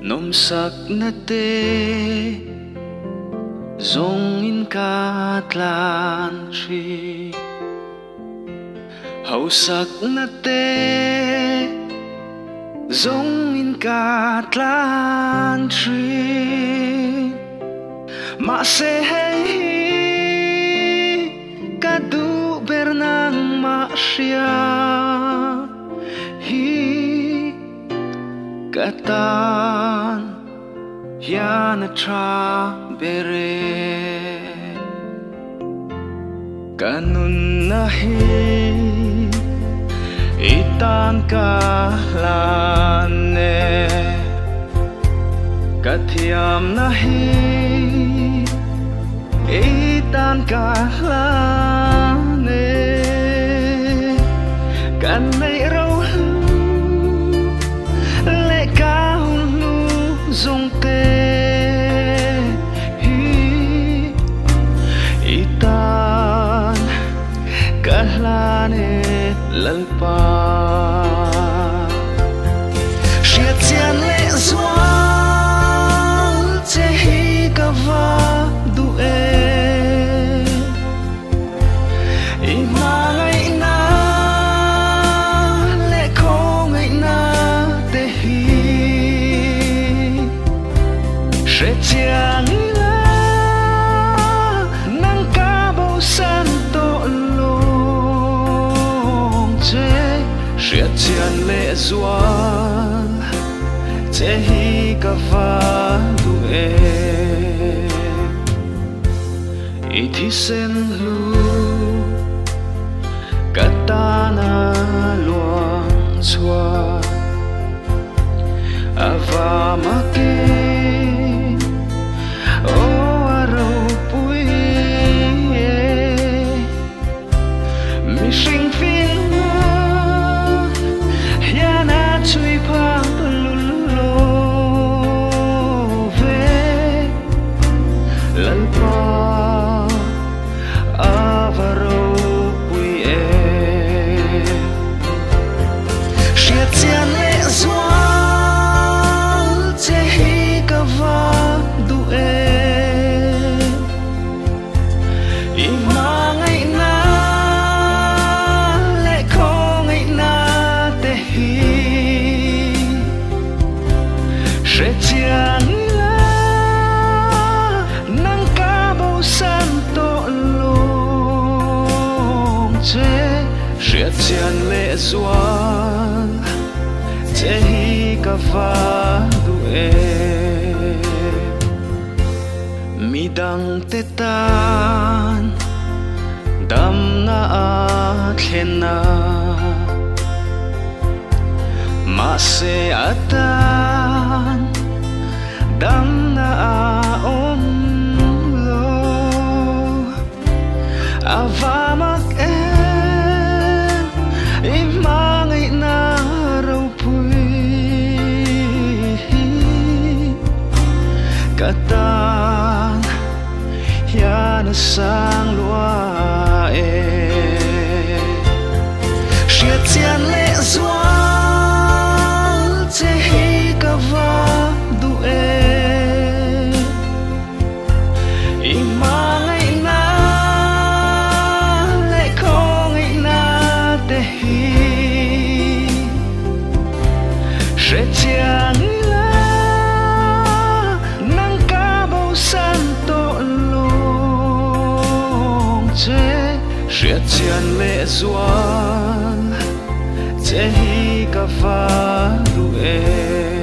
nom sak na te zong in ka tlan tri hau sak na te zong in ka tlan tri ma se hei ka du bernang ma sia hi katan yana tra bere kanun nahi itan kalane kathiam nahi itan kalane kan nay rau le cao lu dung te hi itan kalane lalpa shiat sian le zual che hi kava du e imangai na le kongai na te hi she chiang la nang ka bo san to shiat chian le zual che hi ka va du e ithi sen lu katana luang chua ava ma ke o aro pui mi sing fin chui phang lulu ve lal pa avaro pui e shiat sian le zual che hi ka va du e imangai na le kongai na te hi she chiang la nang ka bo san to long che shiat chian le zual che hi ka va du e mi dang te tan dam na a thlen na ma se atan dam na a om lo avamak em imangai na rau pui katan yana sang lua e shiat chian le zual che hi ka va du e imangai na le kongai na te hi she chiang la nang ka bo san to long che shiat chian le zual che hi ka va du e